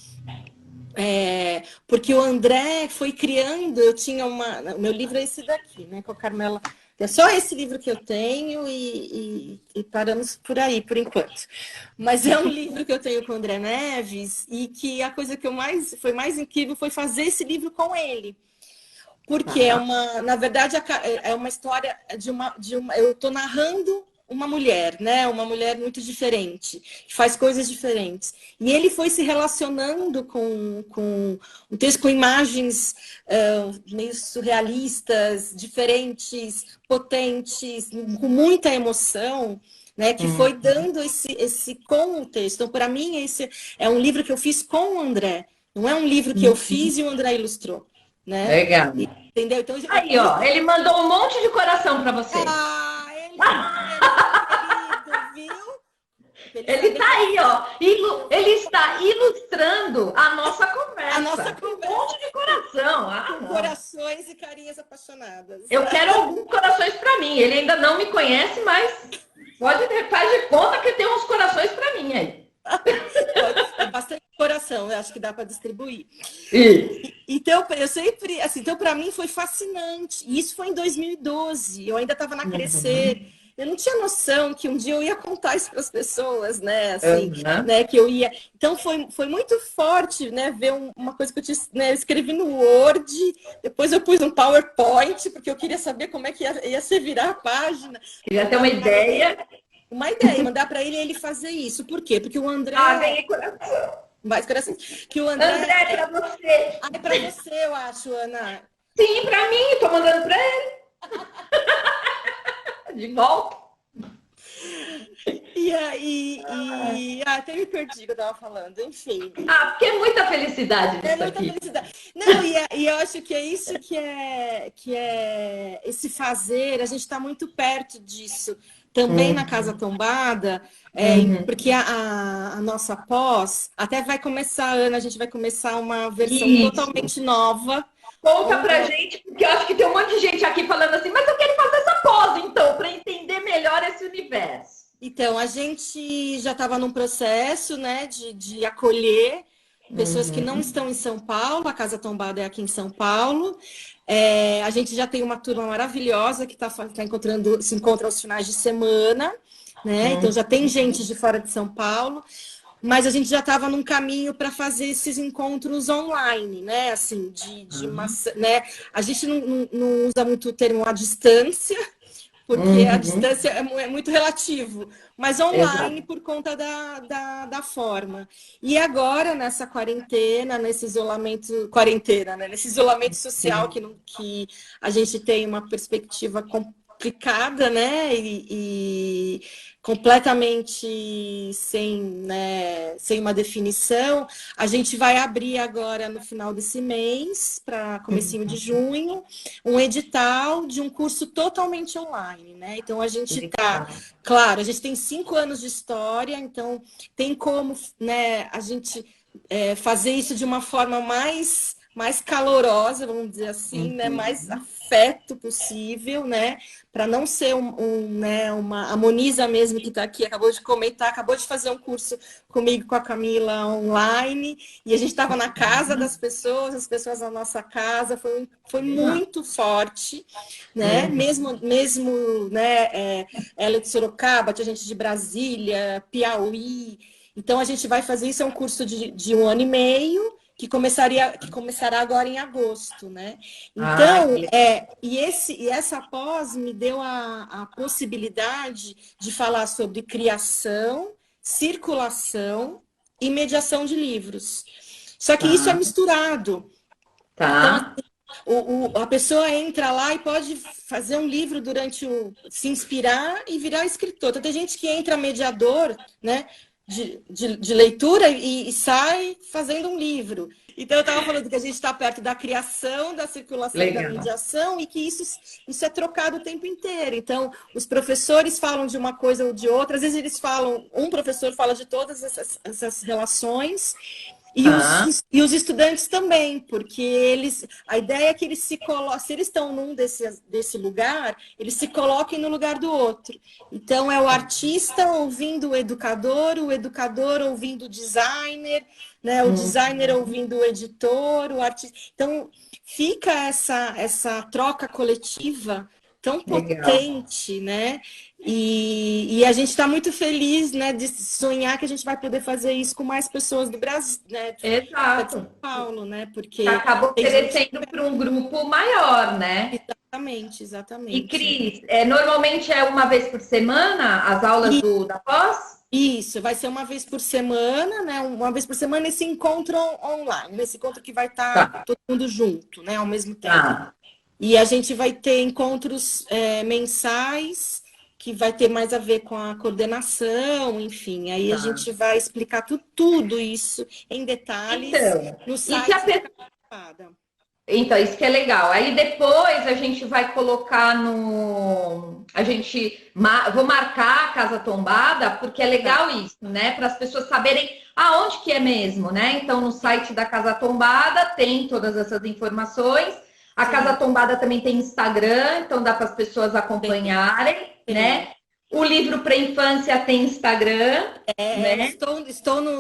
Porque o André foi criando, eu tinha o meu livro é esse daqui, né, com a Carmela. É só esse livro que eu tenho e paramos por aí, por enquanto. Mas é um livro que eu tenho com o André Neves e que a coisa que foi mais incrível foi fazer esse livro com ele. Porque na verdade, é uma história eu estou narrando uma mulher, né? Uma mulher muito diferente, que faz coisas diferentes. E ele foi se relacionando com um texto com imagens meio surrealistas, diferentes, potentes, com muita emoção, né? Que foi dando esse contexto. Então, para mim, esse é um livro que eu fiz com o André. Não é um livro que eu fiz e o André ilustrou, né? Legal. Entendeu? Então, Aí, ó, ele mandou um monte de coração para você. Ele é querido, viu? Ele está aí, ó. Ele está ilustrando a nossa conversa. A nossa conversa. Um monte de coração. Com corações e carinhas apaixonadas. Eu quero alguns corações para mim. Ele ainda não me conhece, mas faz de conta que tem uns corações para mim aí. É bastante coração, eu acho que dá para distribuir. Isso. Então, eu sempre, assim, então para mim foi fascinante. E isso foi em 2012. Eu ainda estava na Crescer. Eu não tinha noção que um dia eu ia contar isso para as pessoas, né? Assim, né? Que eu ia. Então foi muito forte, né? Ver uma coisa que eu escrevi no Word, depois eu pus um PowerPoint, porque eu queria saber como é que ia ser virar a página. Queria ter uma ideia. Mandar para ele fazer isso. Por quê? Porque o André. Ganhei coração. Mais coração. Que o André é para você. É para você, eu acho, Ana. Sim, para mim. Estou mandando para ele. De volta. E aí, até me perdi o que eu estava falando, enfim. Porque é muita felicidade isso muita aqui. Felicidade. Não, e eu acho que é isso que é esse fazer, a gente está muito perto disso. Também na Casa Tombada, porque a nossa pós, até vai começar, Ana, a gente vai começar uma versão totalmente nova. Conta pra gente, porque eu acho que tem um monte de gente aqui falando assim, mas eu quero fazer essa pós, então, para entender melhor esse universo. Então, a gente já estava num processo, né, de acolher pessoas que não estão em São Paulo, a Casa Tombada é aqui em São Paulo. A gente já tem uma turma maravilhosa que se encontra aos finais de semana, né? Então já tem gente de fora de São Paulo. Mas a gente já estava num caminho para fazer esses encontros online, né? Assim, né? A gente não usa muito o termo à distância, porque a distância é muito relativo, mas online por conta da forma. E agora, nessa quarentena, nesse isolamento social, que a gente tem uma perspectiva complicada, né? E completamente sem uma definição, a gente vai abrir agora no final desse mês, para comecinho de junho, um edital de um curso totalmente online, né? Então a gente claro, a gente tem 5 anos de história, então tem como, né, a gente fazer isso de uma forma mais calorosa, vamos dizer assim, né? Mais afeto possível, né? Para não ser uma a Moniza mesmo que está aqui, acabou de comentar, acabou de fazer um curso comigo, com a Camila, online, e a gente estava na casa das pessoas, as pessoas na nossa casa, foi muito forte, né? Mesmo né? Ela de Sorocaba, tinha gente de Brasília, Piauí. Então a gente vai fazer isso, é um curso de 1 ano e meio, que começará agora em agosto, né? Então, e essa pós me deu a possibilidade de falar sobre criação, circulação e mediação de livros. Só que isso é misturado. Então, a pessoa entra lá e pode fazer um livro se inspirar e virar escritor. Então, tem gente que entra mediador, né? De leitura e sai fazendo um livro. Então, eu estava falando que a gente está perto da criação, da circulação e da mediação, e que isso é trocado o tempo inteiro. Então, os professores falam de uma coisa ou de outra, às vezes um professor fala de todas essas relações, Tá. E os estudantes também, porque a ideia é que eles se coloquem, se eles estão num desse lugar, eles se coloquem no lugar do outro. Então, é o artista ouvindo o educador ouvindo o designer, né? O designer ouvindo o editor, o artista. Então, fica essa troca coletiva tão Legal. potente, né? E a gente está muito feliz, né, de sonhar que a gente vai poder fazer isso com mais pessoas do Brasil, né, de São Exato. Paulo, né? Porque Acaba tem gente. oferecendo para um grupo maior, né? Exatamente, E exatamente. Cris, normalmente é uma vez por semana as aulas E da pós? isso, vai ser uma vez por semana, né? Uma vez por semana esse encontro online, nesse encontro que vai estar Tá, todo mundo junto, né, ao mesmo tempo. tá, E a gente vai ter encontros mensais, que vai ter mais a ver com a coordenação, enfim. Aí a tá. gente vai explicar tudo isso em detalhes Então, no e se a site da pessoa. Capada. Então, isso que é legal. Aí depois a gente vai colocar no. A gente. Vou marcar a Casa Tombada, porque é Tá, legal isso, né? Para as pessoas saberem aonde que é mesmo, né? Então, no site da Casa Tombada tem todas essas informações. A Casa sim, Tombada também tem Instagram, então dá para as pessoas tem, acompanharem, tem. né? O livro para infância tem Instagram, né?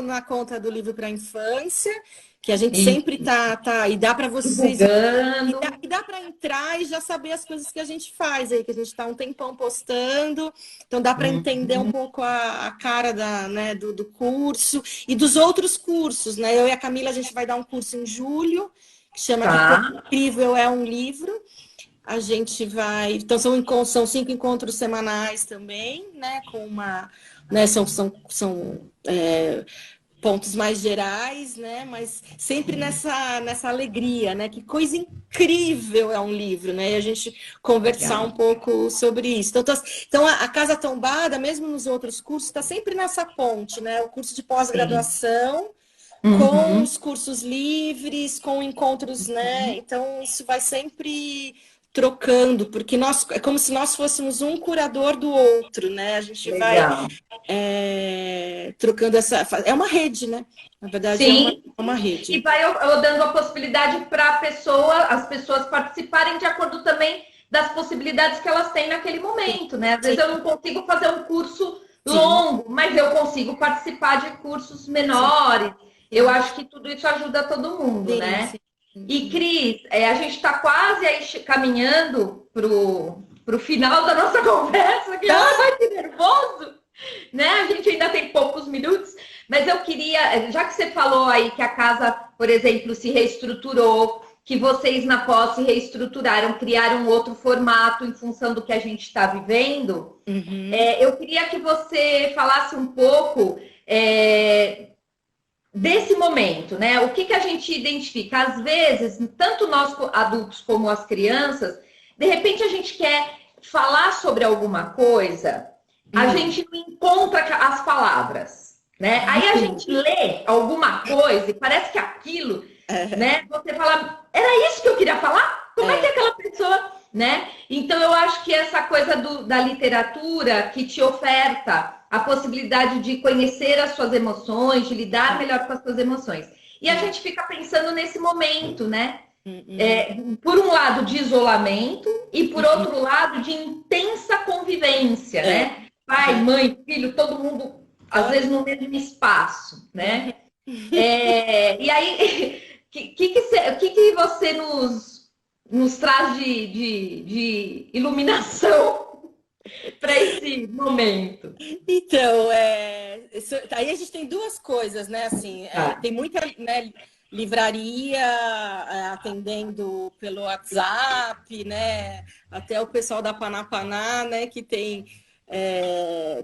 Na conta do livro para a infância, que a gente E sempre tá, e dá para vocês. divulgando. E dá para entrar e já saber as coisas que a gente faz aí, que a gente está um tempão postando, então dá para entender um pouco a cara né, do curso e dos outros cursos, né? Eu e a Camila, a gente vai dar um curso em julho, que chama Que Coisa Tá. Incrível é um Livro. A gente vai. Então, são 5 encontros semanais também, né? Com uma. Né, pontos mais gerais, né? Mas sempre nessa alegria, né? Que coisa incrível é um livro, né? E a gente conversar um Legal. pouco sobre isso. Então a Casa Tombada, mesmo nos outros cursos, está sempre nessa ponte, né? O curso de Sim. pós-graduação com Uhum. os cursos livres, com encontros, né? Então isso vai sempre trocando, porque é como se nós fôssemos um curador do outro, né? A gente vai Legal. trocando essa. É uma rede, né? Na verdade, Sim, uma e rede. vai eu dando a possibilidade para as pessoas participarem de acordo também das possibilidades que elas têm naquele Sim, momento, né? Às sim, vezes eu não consigo fazer um curso sim, longo, mas eu consigo participar de cursos sim, menores. Eu sim, acho que tudo isso ajuda todo mundo, sim, né? sim, sim, E sim. Cris, a gente está quase aí caminhando pro final da nossa conversa, que Tá? ai, que nervoso! Né? A gente ainda tem poucos minutos, mas eu queria, já que você falou aí que a casa, por exemplo, se reestruturou, que vocês na pós se reestruturaram, criaram um outro formato em função do que a gente está vivendo, Uhum. eu queria que você falasse um pouco desse momento, né? O que a gente identifica? Às vezes, tanto nós adultos como as crianças, de repente a gente quer falar sobre alguma coisa, a Uhum. gente não encontra as palavras, né? Aí a gente lê alguma coisa e parece que aquilo, né? Você fala, era isso que eu queria falar? Como é que aquela pessoa, né? Então eu acho que essa coisa da literatura que te oferta a possibilidade de conhecer as suas emoções, de lidar melhor com as suas emoções. E a gente fica pensando nesse momento, né? Uhum. Por um lado, de isolamento e por Uhum. outro lado, de intensa convivência, É. né? Pai, mãe, filho, todo mundo, às vezes, Olha. no mesmo espaço, Uhum. né? E aí, o que você nos traz de iluminação para esse momento? Então, aí a gente tem duas coisas, né? Assim, Tá. tem muita, né, livraria atendendo pelo WhatsApp, né? Até o pessoal da Panapaná, né? Que tem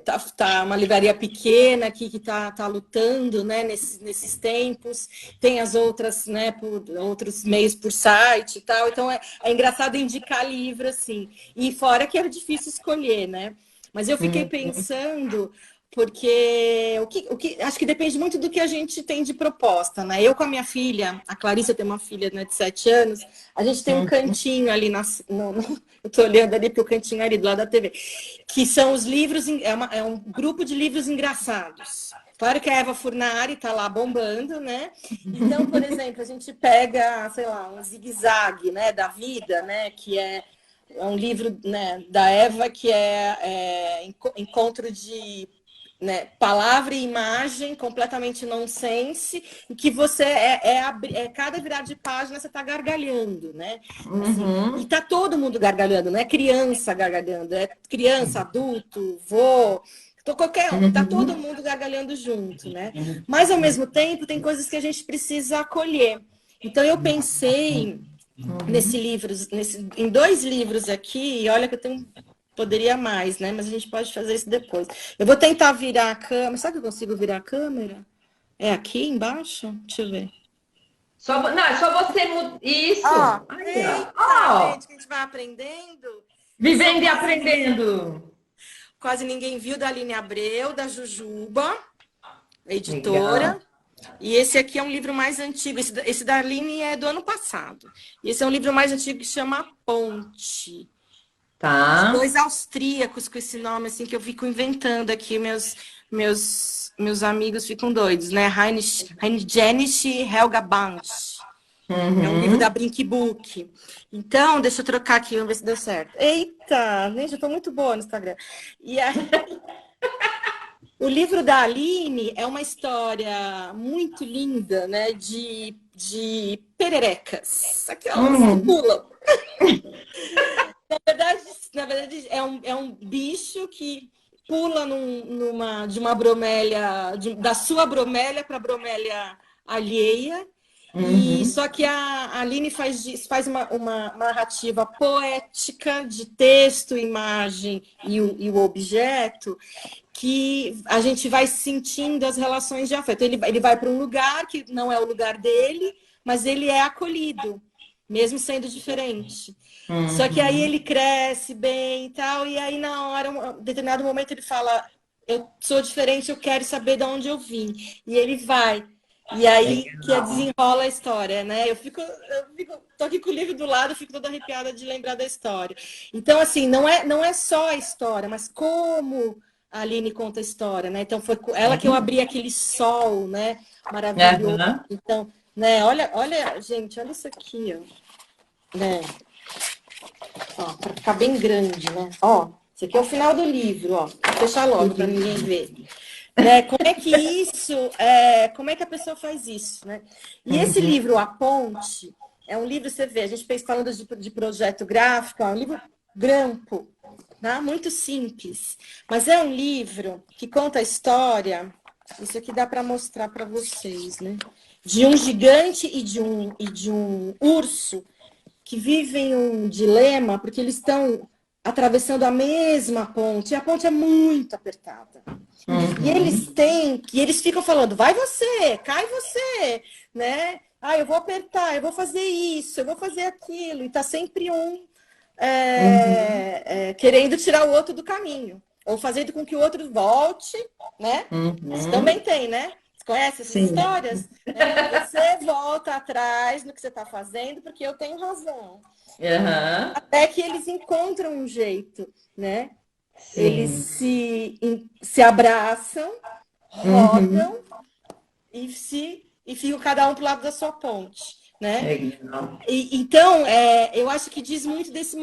tá uma livraria pequena aqui que tá lutando, né? Nesses tempos. Tem as outras, né? Por outros meios por site e tal. Então é engraçado indicar livro assim. E fora que era difícil escolher, né? Mas eu fiquei pensando, porque acho que depende muito do que a gente tem de proposta, né? Eu com a minha filha, a Clarissa tem uma filha, né, de 7 anos, a gente tem um cantinho ali eu tô olhando ali pro cantinho ali do lado da TV, que são os livros, é um grupo de livros engraçados. Claro que a Eva Furnari está lá bombando, né? Então, por exemplo, a gente pega, sei lá, um zigue-zague, né, da vida, né, que é um livro, né, da Eva que é encontro de, né, palavra e imagem completamente nonsense, e que você cada virada de página você está gargalhando, né? Assim, e tá todo mundo gargalhando, não é criança gargalhando, é criança, adulto, vô. Qualquer um, tá todo mundo gargalhando junto, né? Mas ao mesmo tempo tem coisas que a gente precisa acolher. Então eu pensei em 2 livros aqui, e olha que poderia mais, né? Mas a gente pode fazer isso depois. Eu vou tentar virar a câmera. Sabe que eu consigo virar a câmera? É aqui embaixo? Deixa eu ver. Não, é só você mudar. Isso! Gente, que a gente vai aprendendo. Vivendo e aprendendo. Quase ninguém viu, da Aline Abreu, da Jujuba, editora. Legal. E esse aqui é um livro mais antigo. Esse da Aline é do ano passado. E esse é um livro mais antigo que chama A Ponte. Tá. Os 2 austríacos com esse nome, assim, que eu fico inventando aqui. Meus amigos ficam doidos, né? Heinrich Jenisch e Helga Banch. É um livro da Brinkbook. Então, deixa eu trocar aqui, vamos ver se deu certo. Eita, gente, eu tô muito boa no Instagram. E aí... O livro da Aline é uma história muito linda, né? De pererecas. Aquelas que pulam. Na verdade é um bicho que pula de uma bromélia, da sua bromélia para a bromélia alheia. E só que a Aline faz uma narrativa poética de texto, imagem e o objeto, que a gente vai sentindo as relações de afeto. Ele vai para um lugar que não é o lugar dele, mas ele é acolhido, mesmo sendo diferente. Só que aí ele cresce bem e tal, e aí na hora, em determinado momento, ele fala: eu sou diferente, eu quero saber de onde eu vim. E ele vai. E aí que desenrola a história, né? Tô aqui com o livro do lado, fico toda arrepiada de lembrar da história. Então, assim, não é só a história, mas como a Aline conta a história, né? Então foi com ela que eu abri aquele sol, né? Maravilhoso. Então, né? Olha, gente, olha isso aqui, ó. Né? Ó, para ficar bem grande, né? Ó, isso aqui é o final do livro, ó. Vou fechar logo para ninguém ver. Né? Como é que a pessoa faz isso, né? E esse livro, A Ponte, é um livro, você vê, a gente fez falando de projeto gráfico, é um livro grampo, né? Muito simples, mas é um livro que conta a história, isso aqui dá para mostrar para vocês, né? De um gigante e de um urso que vivem um dilema, porque eles estão atravessando a mesma ponte, e a ponte é muito apertada. E eles ficam falando: vai você, cai você, né? Ah, eu vou apertar, eu vou fazer isso, eu vou fazer aquilo. E tá sempre querendo tirar o outro do caminho, ou fazendo com que o outro volte, né? Isso também tem, né? Você conhece essas histórias? Né? Você volta atrás no que você está fazendo, porque eu tenho razão. Até que eles encontram um jeito, né? Sim. Eles se abraçam, rodam e ficam cada um pro lado da sua ponte, né? Então, eu acho que diz muito desse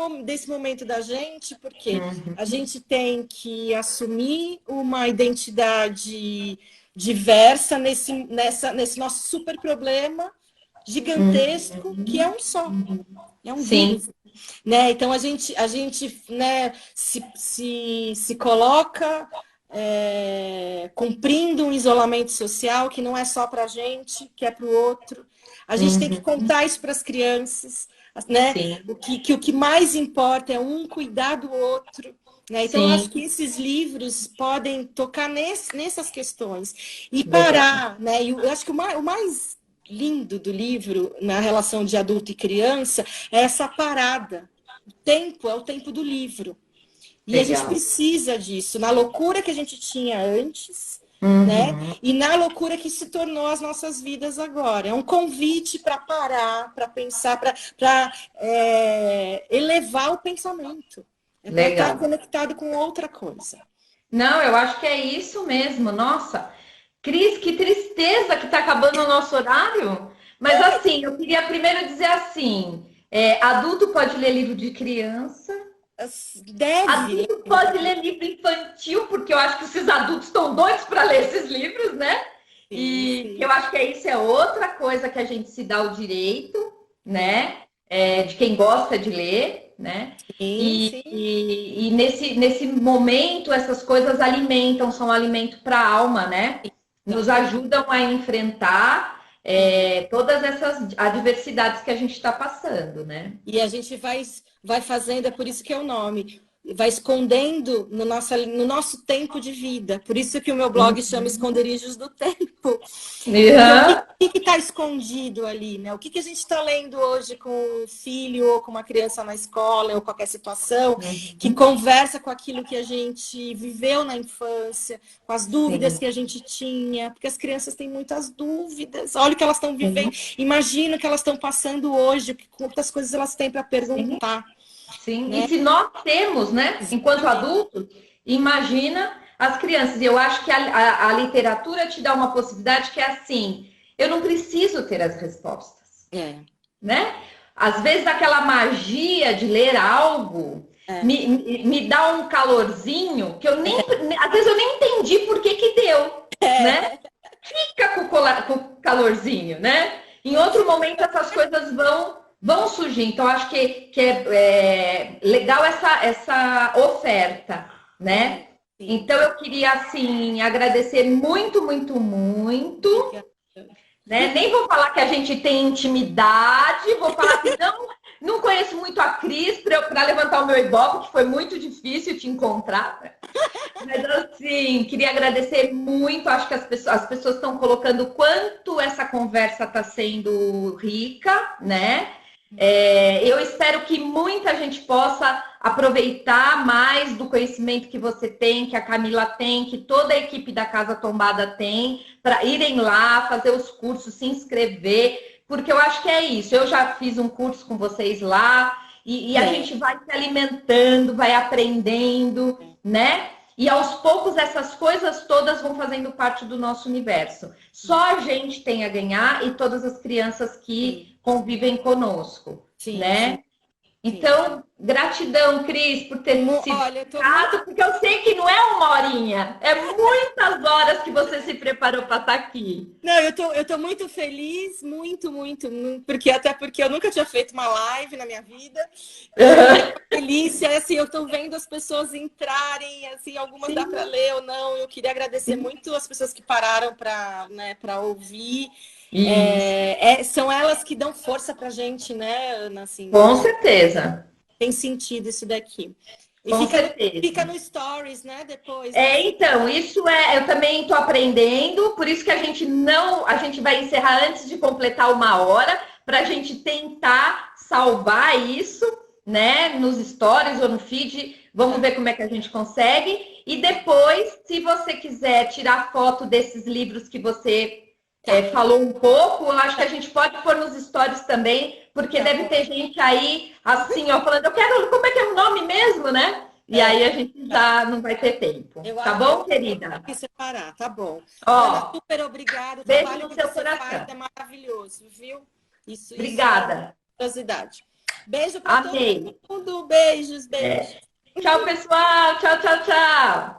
momento da gente, porque a gente tem que assumir uma identidade diversa nesse nosso super problema gigantesco, que é um só, é um vírus. Né? Então a gente né, se coloca cumprindo um isolamento social que não é só para a gente, que é para o outro. A gente tem que contar isso para as crianças, né? O que mais importa é um cuidar do outro. Né? Então, eu acho que esses livros podem tocar nessas questões e parar. Né? E eu acho que o mais lindo do livro, na relação de adulto e criança, é essa parada. O tempo é o tempo do livro. E a gente precisa disso, na loucura que a gente tinha antes, né? E na loucura que se tornou as nossas vidas agora. É um convite para parar, para pensar, para elevar o pensamento. É para estar conectado com outra coisa. Não, eu acho que é isso mesmo. Nossa, Cris, que tristeza que está acabando o nosso horário. Mas assim, eu queria primeiro dizer assim, adulto pode ler livro de criança, Deve. adulto pode ler livro infantil, porque eu acho que esses adultos estão doidos para ler esses livros, né? Sim, E que sim. eu acho que isso é outra coisa que a gente se dá o direito, né? De quem gosta de ler, né? Sim, E, sim. e, e nesse momento, essas coisas alimentam, são alimento para a alma, né? Nos Exatamente. ajudam a enfrentar todas essas adversidades que a gente está passando, né? E a gente vai fazendo, é por isso que é o nome, vai escondendo no nosso tempo de vida. Por isso que o meu blog chama Esconderijos do Tempo. Porque o Uhum. que está escondido ali, né? O que a gente está lendo hoje com um filho ou com uma criança na escola ou qualquer situação que conversa com aquilo que a gente viveu na infância, com as dúvidas Sim, que a gente tinha, porque as crianças têm muitas dúvidas. Olha o que elas estão vivendo, sim, imagina o que elas estão passando hoje, quantas coisas elas têm para sim. perguntar, Sim, e né? se nós temos, né, enquanto adultos, imagina as crianças. E eu acho que a literatura te dá uma possibilidade que é assim: eu não preciso ter as respostas, É, né? Às vezes, aquela magia de ler algo é, me dá um calorzinho que eu nem, às vezes, eu nem entendi por que que deu, né? é, Fica com o calorzinho, né? Em outro momento essas coisas vão surgir. Então acho que é legal essa oferta, sim, né? sim. Então eu queria assim agradecer muito, muito, muito, Obrigada. né? Nem vou falar que a gente tem intimidade, vou falar que não conheço muito a Cris para levantar o meu ibope, que foi muito difícil te encontrar. Mas assim, queria agradecer muito. Acho que as pessoas estão colocando o quanto essa conversa está sendo rica, né? Eu espero que muita gente possa aproveitar mais do conhecimento que você tem, que a Camila tem, que toda a equipe da Casa Tombada tem, para irem lá, fazer os cursos, se inscrever, porque eu acho que é isso. Eu já fiz um curso com vocês lá e a É, gente vai se alimentando, vai aprendendo, né? E aos poucos essas coisas todas vão fazendo parte do nosso universo. Só a gente tem a ganhar e todas as crianças sim, que convivem conosco, sim, sim, né? sim. Então, gratidão, Cris, por ter se Olha, eu estou muito. dedicado, porque eu sei que não é uma horinha, é muitas horas que você se preparou para estar aqui. Não, eu tô muito feliz, porque até porque eu nunca tinha feito uma live na minha vida. E é uma delícia, assim, eu estou vendo as pessoas entrarem, assim, algumas dá para Sim, ler ou não. Eu queria agradecer sim. muito as pessoas que pararam para, né, para ouvir. Isso, São elas que dão força pra gente, né, Ana? Assim, com certeza, tem sentido isso daqui. E com fica certeza. no Stories, né? Depois, né? Então, eu também estou aprendendo, por isso que a gente vai encerrar antes de completar uma hora, para a gente tentar salvar isso, né, nos stories ou no feed, vamos Tá, ver como é que a gente consegue, e depois, se você quiser tirar foto desses livros que você tá, falou um pouco, eu acho que a gente pode pôr nos stories também, porque tá deve bom. ter gente aí, assim, ó, falando, eu quero, como é que é o nome mesmo, né? E aí a gente Tá. já não vai ter tempo. Tá Eu bom, querida? que separar, tá bom. Ana, Ó, super obrigada. O beijo trabalho no que seu você faz coração. é maravilhoso, viu? Isso é uma Obrigada. curiosidade. Beijo para todo Amei. mundo. Beijos, beijos. Tchau, pessoal. Tchau, tchau, tchau.